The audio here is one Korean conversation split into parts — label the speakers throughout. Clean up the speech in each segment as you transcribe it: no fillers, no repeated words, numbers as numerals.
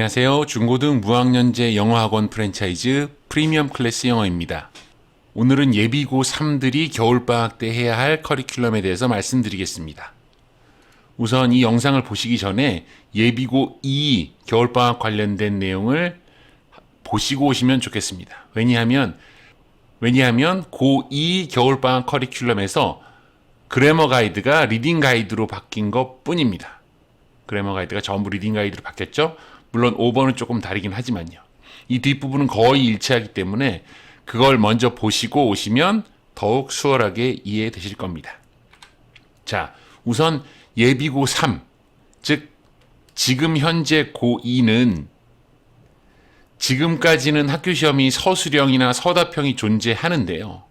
Speaker 1: 안녕하세요. 중고등 무학년제 영어학원 프랜차이즈 프리미엄 클래스 영어입니다. 오늘은 예비고 3들이 겨울방학 때 해야 할 커리큘럼에 대해서 말씀드리겠습니다. 우선 이 영상을 보시기 전에 예비고 2 겨울방학 관련된 내용을 보시고 오시면 좋겠습니다. 왜냐하면 고2 겨울방학 커리큘럼에서 그래머 가이드가 리딩 가이드로 바뀐 것 뿐입니다. 그래머 가이드가 전부 리딩 가이드로 바뀌었죠. 물론 5번은 조금 다르긴 하지만요. 이 뒷부분은 거의 일치하기 때문에 그걸 먼저 보시고 오시면 더욱 수월하게 이해되실 겁니다. 자, 우선 예비고 3, 즉 지금 현재 고2는 지금까지는 학교 시험이 서술형이나 서답형이 존재하는데요.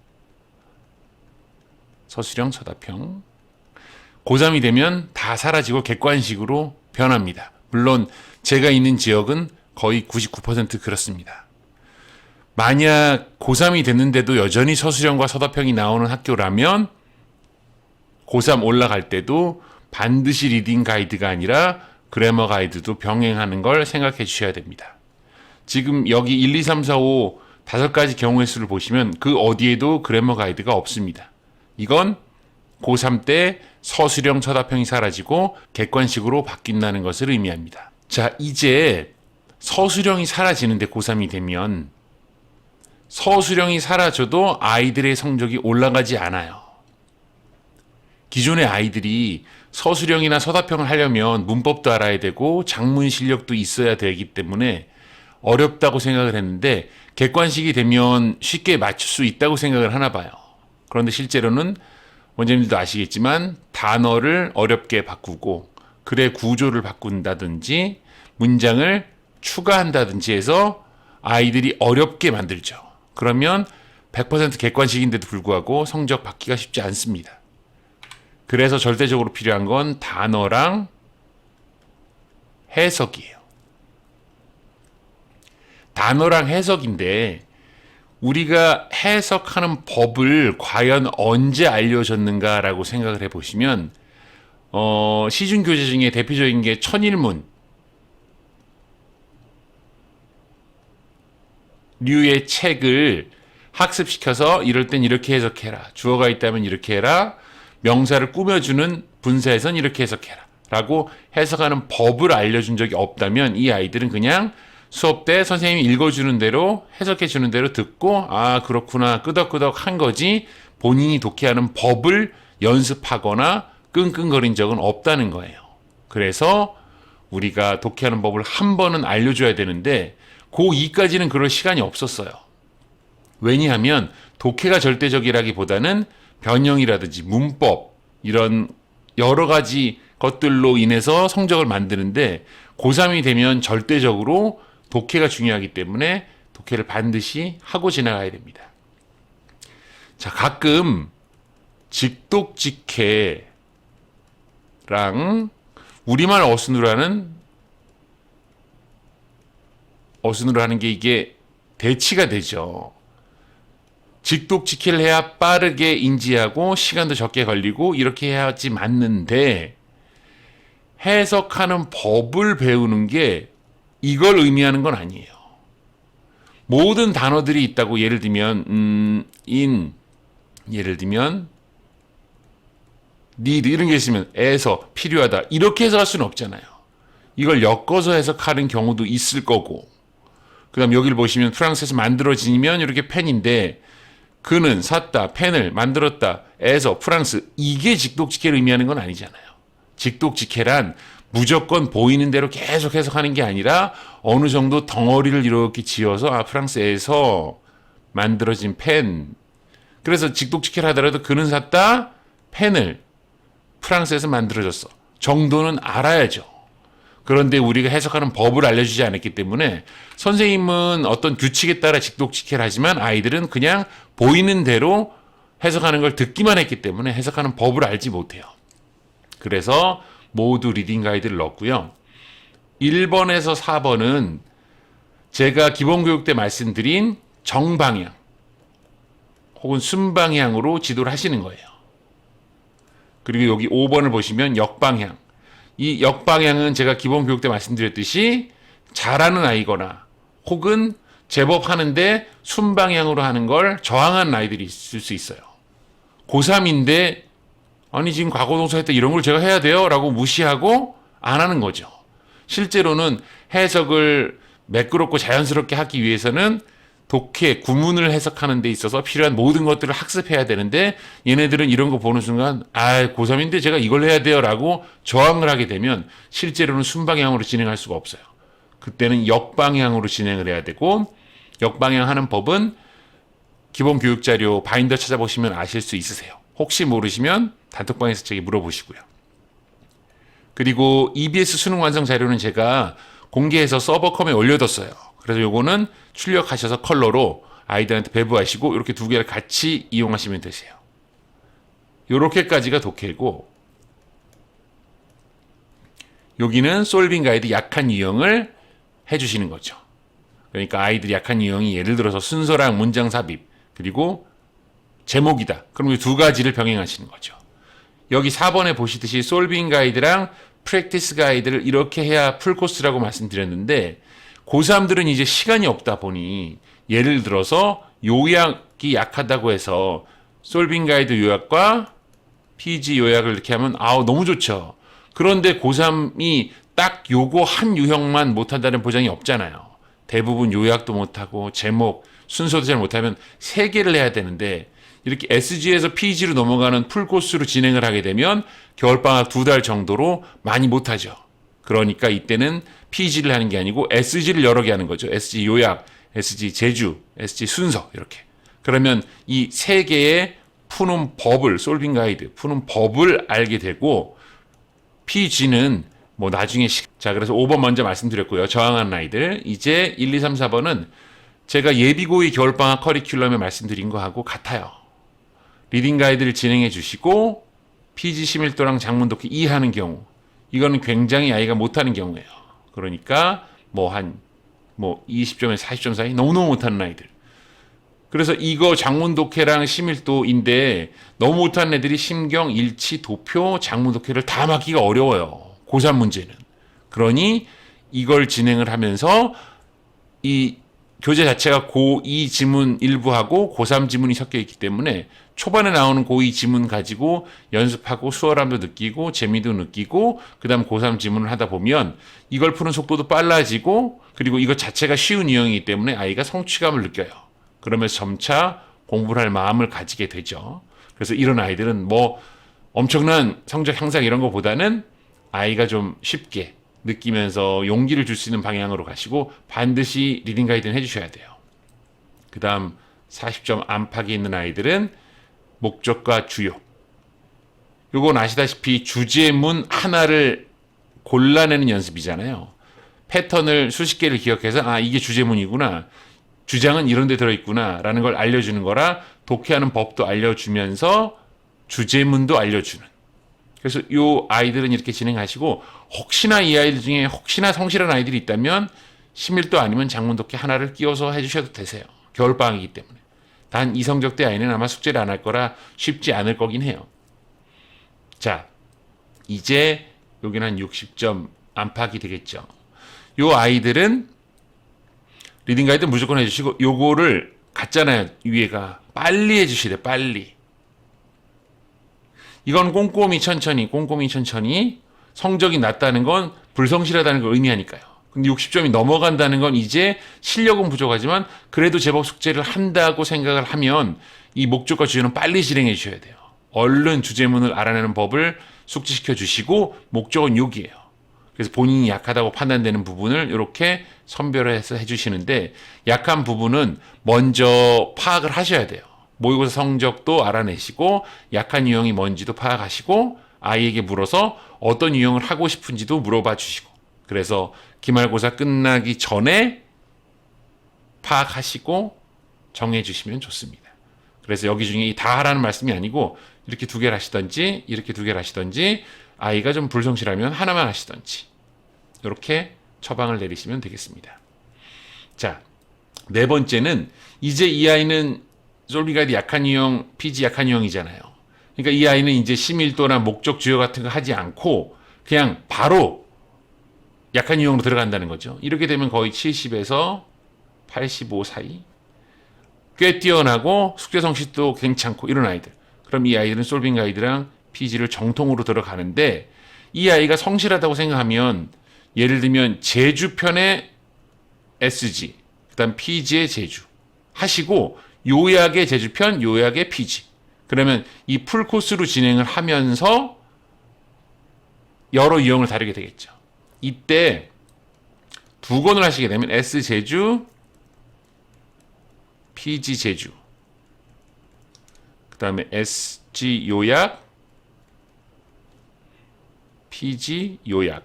Speaker 1: 서술형, 서답형. 고3이 되면 다 사라지고 객관식으로 변합니다. 물론 제가 있는 지역은 거의 99% 그렇습니다. 만약 고3이 됐는데도 여전히 서술형과 서답형이 나오는 학교라면 고3 올라갈 때도 반드시 리딩 가이드가 아니라 그래머 가이드도 병행하는 걸 생각해 주셔야 됩니다. 지금 여기 1, 2, 3, 4, 5 5가지 경우의 수를 보시면 그 어디에도 그래머 가이드가 없습니다. 이건 고3 때 서술형, 서답형이 사라지고 객관식으로 바뀐다는 것을 의미합니다. 자, 이제 서술형이 사라지는데 고3이 되면 서술형이 사라져도 아이들의 성적이 올라가지 않아요. 기존의 아이들이 서술형이나 서답형을 하려면 문법도 알아야 되고 작문 실력도 있어야 되기 때문에 어렵다고 생각을 했는데 객관식이 되면 쉽게 맞출 수 있다고 생각을 하나 봐요. 그런데 실제로는 원장님들도 아시겠지만 단어를 어렵게 바꾸고 글의 구조를 바꾼다든지 문장을 추가한다든지 해서 아이들이 어렵게 만들죠. 그러면 100% 객관식인데도 불구하고 성적 받기가 쉽지 않습니다. 그래서 절대적으로 필요한 건 단어랑 해석이에요. 단어랑 해석인데 우리가 해석하는 법을 과연 언제 알려줬는가라고 생각을 해보시면 시중교재 중에 대표적인 게 천일문 류의 책을 학습시켜서 이럴 땐 이렇게 해석해라. 주어가 있다면 이렇게 해라. 명사를 꾸며주는 분사에선 이렇게 해석해라. 라고 해석하는 법을 알려준 적이 없다면 이 아이들은 그냥 수업 때 선생님이 읽어주는 대로 해석해주는 대로 듣고 아 그렇구나 끄덕끄덕 한 거지 본인이 독해하는 법을 연습하거나 끙끙거린 적은 없다는 거예요. 그래서 우리가 독해하는 법을 한 번은 알려줘야 되는데 고2까지는 그럴 시간이 없었어요. 왜냐하면 독해가 절대적이라기보다는 변형이라든지 문법 이런 여러 가지 것들로 인해서 성적을 만드는데 고3이 되면 절대적으로 독해가 중요하기 때문에 독해를 반드시 하고 지나가야 됩니다. 자, 가끔 직독직해랑 우리말 어순으로 하는 게 이게 대치가 되죠. 직독직해를 해야 빠르게 인지하고 시간도 적게 걸리고 이렇게 해야지 맞는데 해석하는 법을 배우는 게 이걸 의미하는 건 아니에요. 모든 단어들이 있다고 예를 들면 예를 들면 need 이런 게 있으면 에서 필요하다 이렇게 해석할 수는 없잖아요. 이걸 엮어서 해석하는 경우도 있을 거고 그 다음 여기를 보시면 프랑스에서 만들어지면 이렇게 펜인데 그는 샀다 펜을 만들었다 에서 프랑스 이게 직독직해를 의미하는 건 아니잖아요. 직독직해란 무조건 보이는 대로 계속 해석하는 게 아니라 어느 정도 덩어리를 이렇게 지어서 아 프랑스에서 만들어진 펜 그래서 직독직해를 하더라도 그는 샀다 펜을 프랑스에서 만들어졌어 정도는 알아야죠. 그런데 우리가 해석하는 법을 알려주지 않았기 때문에 선생님은 어떤 규칙에 따라 직독직해를 하지만 아이들은 그냥 보이는 대로 해석하는 걸 듣기만 했기 때문에 해석하는 법을 알지 못해요. 그래서 모두 리딩 가이드를 넣었고요. 1번에서 4번은 제가 기본교육 때 말씀드린 정방향 혹은 순방향으로 지도를 하시는 거예요. 그리고 여기 5번을 보시면 역방향 이 역방향은 제가 기본교육 때 말씀드렸듯이 잘하는 아이거나 혹은 제법 하는데 순방향으로 하는 걸 저항하는 아이들이 있을 수 있어요. 고3인데 아니 지금 과거동사 할 때 이런 걸 제가 해야 돼요? 라고 무시하고 안 하는 거죠. 실제로는 해석을 매끄럽고 자연스럽게 하기 위해서는 독해, 구문을 해석하는 데 있어서 필요한 모든 것들을 학습해야 되는데 얘네들은 이런 거 보는 순간 고3인데 제가 이걸 해야 돼요 라고 저항을 하게 되면 실제로는 순방향으로 진행할 수가 없어요. 그때는 역방향으로 진행을 해야 되고 역방향 하는 법은 기본 교육 자료 바인더 찾아보시면 아실 수 있으세요. 혹시 모르시면 단톡방에서 제게 물어보시고요. 그리고 EBS 수능 완성 자료는 제가 공개해서 서버컴에 올려뒀어요. 그래서 요거는 출력하셔서 컬러로 아이들한테 배부하시고 이렇게 두 개를 같이 이용하시면 되세요. 요렇게까지가 독해고 여기는 솔빙 가이드 약한 유형을 해주시는 거죠. 그러니까 아이들이 약한 유형이 예를 들어서 순서랑 문장 삽입 그리고 제목이다. 그럼 이 두 가지를 병행하시는 거죠. 여기 4번에 보시듯이 솔빙 가이드랑 프랙티스 가이드를 이렇게 해야 풀코스라고 말씀드렸는데 고3들은 이제 시간이 없다 보니 예를 들어서 요약이 약하다고 해서 솔빙 가이드 요약과 PG 요약을 이렇게 하면 너무 좋죠. 그런데 고3이 딱 요거 한 유형만 못한다는 보장이 없잖아요. 대부분 요약도 못하고 제목, 순서도 잘 못하면 3개를 해야 되는데 이렇게 SG에서 PG로 넘어가는 풀코스로 진행을 하게 되면 겨울방학 2달 정도로 많이 못하죠. 그러니까 이때는 PG를 하는 게 아니고 SG를 여러 개 하는 거죠. SG 요약, SG 제주, SG 순서 이렇게. 그러면 이 3개의 푸는 법을 솔빙 가이드, 푸는 법을 알게 되고 PG는 뭐 나중에 자 그래서 5번 먼저 말씀드렸고요. 저항하는 아이들. 이제 1, 2, 3, 4번은 제가 예비고의 겨울방학 커리큘럼에 말씀드린 거하고 같아요. 리딩 가이드를 진행해 주시고 PG 심밀도랑 장문 독해 이해하는 경우 이거는 굉장히 아이가 못하는 경우예요. 그러니까 뭐 20점에서 40점 사이 너무너무 못하는 아이들. 그래서 이거 장문 독해랑 심밀도인데 너무 못하는 애들이 심경, 일치, 도표, 장문 독해를 다 맞기가 어려워요. 고3 문제는. 그러니 이걸 진행을 하면서 이 교재 자체가 고2 지문 일부하고 고3 지문이 섞여 있기 때문에 초반에 나오는 고2 지문 가지고 연습하고 수월함도 느끼고 재미도 느끼고 그 다음 고3 지문을 하다 보면 이걸 푸는 속도도 빨라지고 그리고 이것 자체가 쉬운 유형이기 때문에 아이가 성취감을 느껴요. 그러면서 점차 공부를 할 마음을 가지게 되죠. 그래서 이런 아이들은 뭐 엄청난 성적 향상 이런 것보다는 아이가 좀 쉽게 느끼면서 용기를 줄 수 있는 방향으로 가시고 반드시 리딩 가이드는 해주셔야 돼요. 그 다음 40점 안팎이 있는 아이들은 목적과 주요. 요건 아시다시피 주제문 하나를 골라내는 연습이잖아요. 패턴을 수십 개를 기억해서 이게 주제문이구나. 주장은 이런 데 들어있구나 라는 걸 알려주는 거라 독해하는 법도 알려주면서 주제문도 알려주는. 그래서 요 아이들은 이렇게 진행하시고 혹시나 이 아이들 중에 혹시나 성실한 아이들이 있다면 심밀도 아니면 장문 독해 하나를 끼워서 해주셔도 되세요. 겨울방학이기 때문에. 단 이 성적대 아이는 아마 숙제를 안 할 거라 쉽지 않을 거긴 해요. 자, 이제 여기는 한 60점 안팎이 되겠죠. 요 아이들은 리딩 가이드 무조건 해주시고 요거를 같잖아요. 위에가 빨리 해주셔야 돼요. 빨리. 이건 꼼꼼히 천천히 성적이 낮다는 건 불성실하다는 걸 의미하니까요. 근데 60점이 넘어간다는 건 이제 실력은 부족하지만 그래도 제법 숙제를 한다고 생각을 하면 이 목적과 주제는 빨리 실행해 주셔야 돼요. 얼른 주제문을 알아내는 법을 숙지시켜 주시고 목적은 여기예요. 그래서 본인이 약하다고 판단되는 부분을 이렇게 선별해서 해주시는데 약한 부분은 먼저 파악을 하셔야 돼요. 모의고사 성적도 알아내시고 약한 유형이 뭔지도 파악하시고 아이에게 물어서 어떤 유형을 하고 싶은지도 물어봐 주시고 그래서 기말고사 끝나기 전에 파악하시고 정해 주시면 좋습니다. 그래서 여기 중에 다 하라는 말씀이 아니고 이렇게 2개를 하시든지 이렇게 2개를 하시든지 아이가 좀 불성실하면 하나만 하시든지 이렇게 처방을 내리시면 되겠습니다. 자, 4번째는 이제 이 아이는 솔빙 가이드 약한 유형, PG 약한 유형이잖아요. 그러니까 이 아이는 이제 심밀도나 목적 주요 같은 거 하지 않고 그냥 바로 약한 유형으로 들어간다는 거죠. 이렇게 되면 거의 70에서 85 사이. 꽤 뛰어나고 숙제 성실도 괜찮고 이런 아이들. 그럼 이 아이들은 솔빙 가이드랑 PG를 정통으로 들어가는데 이 아이가 성실하다고 생각하면 예를 들면 제주편의 SG, 그다음 PG의 제주 하시고 요약의 제주편, 요약의 PG. 그러면 이 풀코스로 진행을 하면서 여러 유형을 다루게 되겠죠. 이때 두 권을 하시게 되면 S 제주, PG 제주, 그 다음에 SG 요약, PG 요약.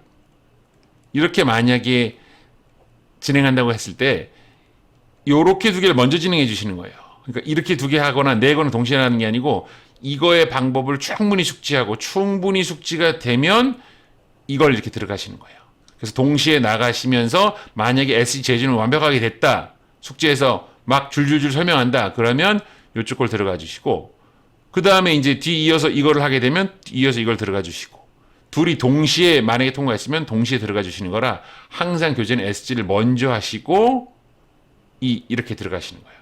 Speaker 1: 이렇게 만약에 진행한다고 했을 때 요렇게 두 개를 먼저 진행해 주시는 거예요. 그러니까 이렇게 두 개 하거나 네 권을 동시에 하는 게 아니고 이거의 방법을 충분히 숙지하고 충분히 숙지가 되면 이걸 이렇게 들어가시는 거예요. 그래서 동시에 나가시면서 만약에 SG 제주는 완벽하게 됐다. 숙지해서 막 줄줄줄 설명한다. 그러면 이쪽 걸 들어가 주시고 그 다음에 이제 뒤 이어서 이거를 하게 되면 이어서 이걸 들어가 주시고 둘이 동시에 만약에 통과했으면 동시에 들어가 주시는 거라 항상 교재는 SG를 먼저 하시고 이렇게 들어가시는 거예요.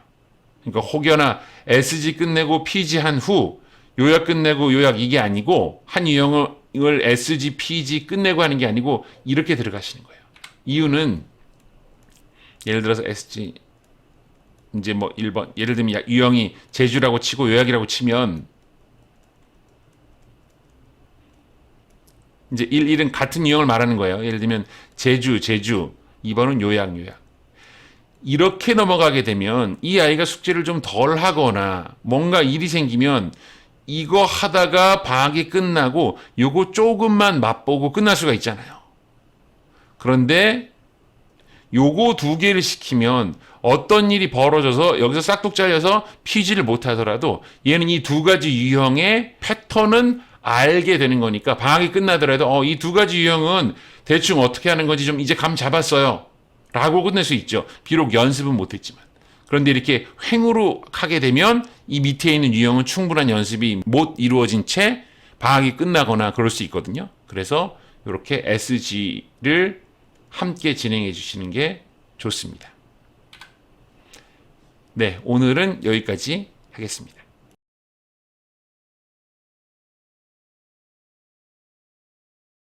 Speaker 1: 그러니까 혹여나 SG 끝내고 PG 한 후 요약 끝내고 요약 이게 아니고 한 유형을 SG, PG 끝내고 하는 게 아니고 이렇게 들어가시는 거예요. 이유는 예를 들어서 SG 이제 뭐 1번 예를 들면 유형이 제주라고 치고 요약이라고 치면 이제 1은 같은 유형을 말하는 거예요. 예를 들면 제주 2번은 요약 이렇게 넘어가게 되면 이 아이가 숙제를 좀 덜 하거나 뭔가 일이 생기면 이거 하다가 방학이 끝나고 요거 조금만 맛보고 끝날 수가 있잖아요. 그런데 요거 두 개를 시키면 어떤 일이 벌어져서 여기서 싹둑 잘려서 PG를 못 하더라도 얘는 이 두 가지 유형의 패턴은 알게 되는 거니까 방학이 끝나더라도 이 두 가지 유형은 대충 어떻게 하는 건지 좀 이제 감 잡았어요. 라고 끝낼 수 있죠. 비록 연습은 못했지만. 그런데 이렇게 횡으로 하게 되면 이 밑에 있는 유형은 충분한 연습이 못 이루어진 채 방학이 끝나거나 그럴 수 있거든요. 그래서 이렇게 SG를 함께 진행해 주시는 게 좋습니다. 네, 오늘은 여기까지 하겠습니다.